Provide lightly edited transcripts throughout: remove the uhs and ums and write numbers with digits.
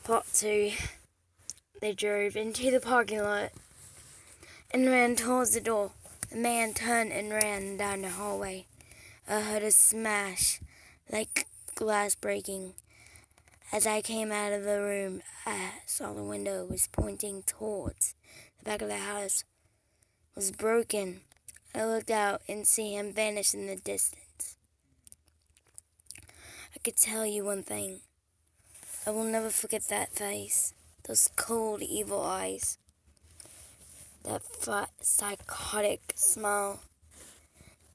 Part 2. They drove into the parking lot and ran towards the door. The man turned and ran down the hallway. I heard a smash, like glass breaking. As I came out of the room, I saw the window was pointing towards the back of the house. It was broken. I looked out and see him vanish in the distance. I could tell you one thing. I will never forget that face, those cold, evil eyes, that psychotic smile.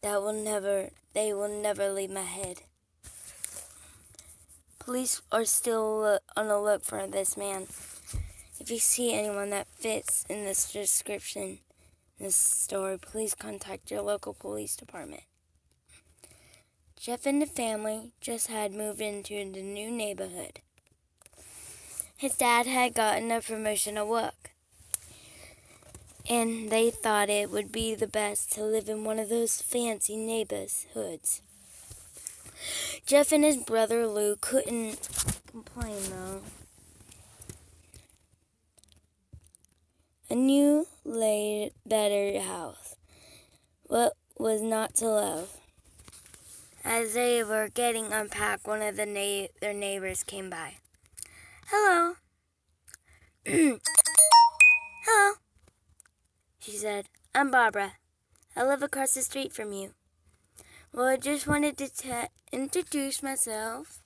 They will never leave my head. Police are still on the look for this man. If you see anyone that fits in this description, this story, please contact your local police department. Jeff and the family just had moved into the new neighborhood. His dad had gotten a promotion at work, and they thought it would be the best to live in one of those fancy neighborhoods. Jeff and his brother Lou couldn't complain, though. A new, better house. What was not to love? As they were getting unpacked, one of their neighbors came by. "Hello." "Hello," she said. "I'm Barbara. I live across the street from you. Well, I just wanted to introduce myself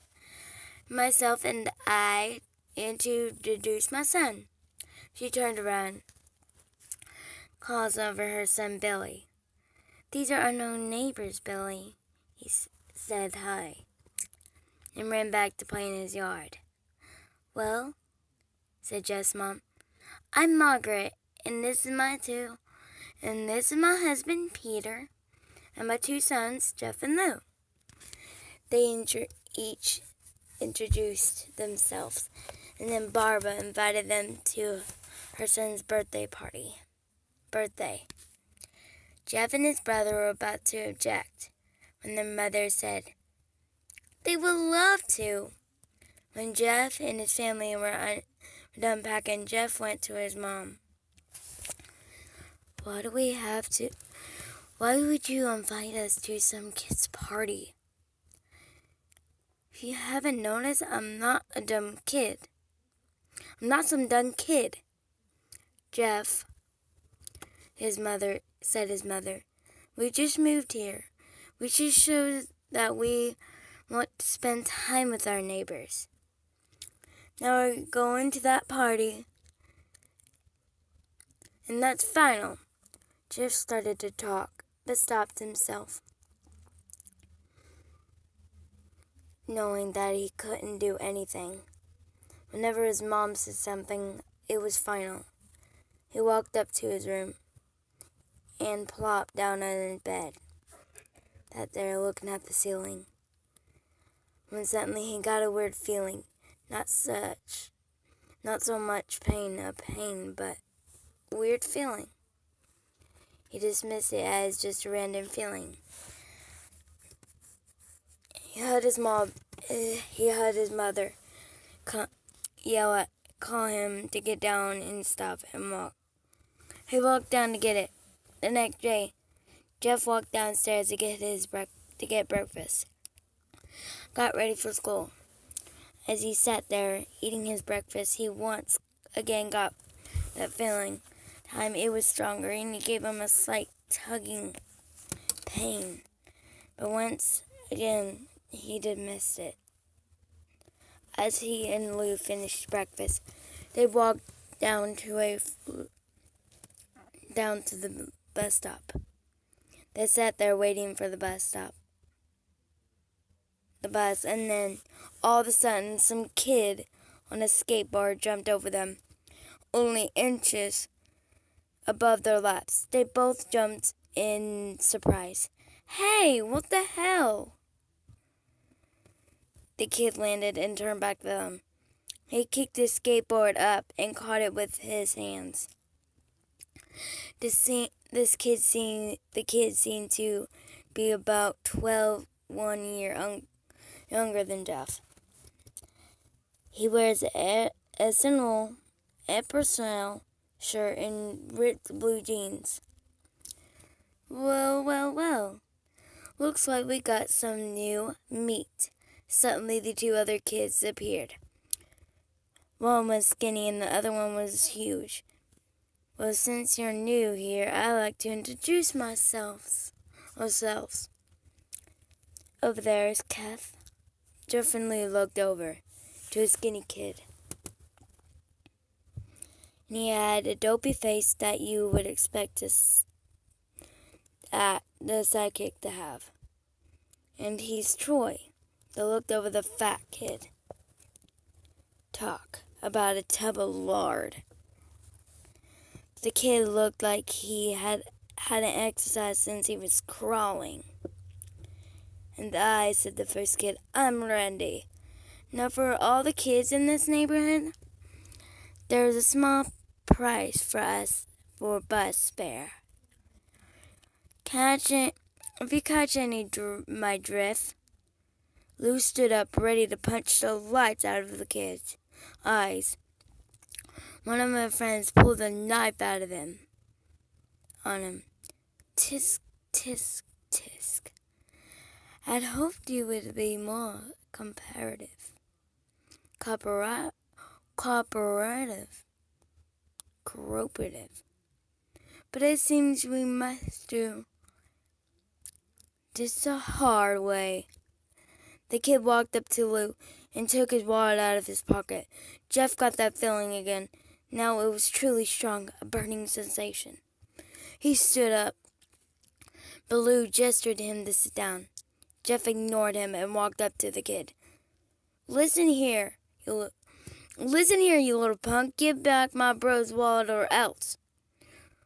and I introduce my son." She turned around, calls over her son Billy. "These are unknown neighbors, Billy," he said hi, and ran back to play in his yard. "Well," said Jeff's mom, "I'm Margaret, and this is my husband, Peter, and my two sons, Jeff and Lou." They each introduced themselves, and then Barbara invited them to her son's birthday. Jeff and his brother were about to object when their mother said, "They would love to." When Jeff and his family were done packing, Jeff went to his mom. Why would you invite us to some kid's party? If you haven't noticed, I'm not a dumb kid. I'm not some dumb kid." Jeff, his mother, "We just moved here. We should show that we want to spend time with our neighbors. Now we're going to that party, and that's final." Jeff started to talk, but stopped himself, knowing that he couldn't do anything. Whenever his mom said something, it was final. He walked up to his room and plopped down on his bed, sat there looking at the ceiling. When suddenly he got a weird feeling, not so much pain, but weird feeling. He dismissed it as just a random feeling. He heard his mother call him to get down and stop and walk. He walked down to get it. The next day, Jeff walked downstairs to get breakfast. Got ready for school. As he sat there eating his breakfast, he once again got that feeling. Time it was stronger, and it gave him a slight tugging pain. But once again, he dismissed it. As he and Lou finished breakfast, they walked down to the bus stop. They sat there waiting for the bus, and then all of a sudden, some kid on a skateboard jumped over them, only inches above their laps. They both jumped in surprise. "Hey, what the hell?" The kid landed and turned back to them. He kicked his skateboard up and caught it with his hands. The kid seemed to be about 1 year younger than Jeff. He wears SNL, a personnel shirt, and ripped blue jeans. Well. Looks like we got some new meat. Suddenly, the two other kids appeared. One was skinny and the other one was huge. Well, since you're new here, I'd like to introduce ourselves. Over there is Kev. Jeff and Lou looked over to a skinny kid. And he had a dopey face that you would expect the sidekick to have. And he's Troy. They looked over the fat kid. Talk about a tub of lard. The kid looked like he hadn't exercised since he was crawling. And I, said the first kid, I'm Randy. Now for all the kids in this neighborhood, there's a small price for us for bus fare. If you catch my drift. Lou stood up, ready to punch the lights out of the kid's eyes. One of my friends pulled a knife out of him. On him. Tisk, tisk, tisk. I'd hoped you would be more cooperative. But it seems we must do this the hard way. The kid walked up to Lou and took his wallet out of his pocket. Jeff got that feeling again. Now it was truly strong, a burning sensation. He stood up, but Lou gestured to him to sit down. Jeff ignored him and walked up to the kid. Listen here, you little punk. Give back my bro's wallet or else.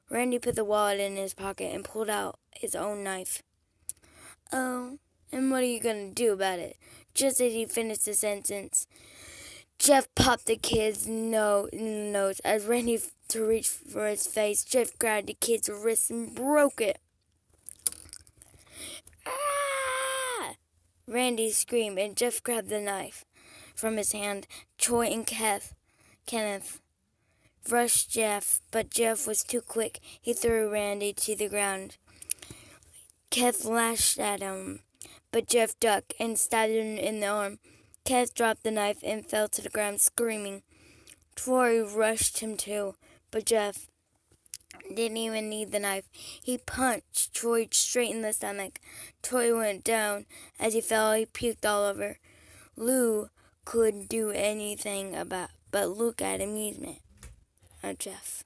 Randy put the wallet in his pocket and pulled out his own knife. Oh, and what are you going to do about it? Just as he finished the sentence, Jeff popped the kid's nose. As Randy to reach for his face, Jeff grabbed the kid's wrist and broke it. Ah! Randy screamed, and Jeff grabbed the knife from his hand. Troy and Kenneth rushed Jeff, but Jeff was too quick. He threw Randy to the ground. Kev lashed at him, but Jeff ducked and stabbed him in the arm. Kev dropped the knife and fell to the ground, screaming. Troy rushed him too, but Jeff didn't even need the knife. He punched Troy straight in the stomach. Troy went down. As he fell, he puked all over. Lou couldn't do anything but look at amusement of Jeff.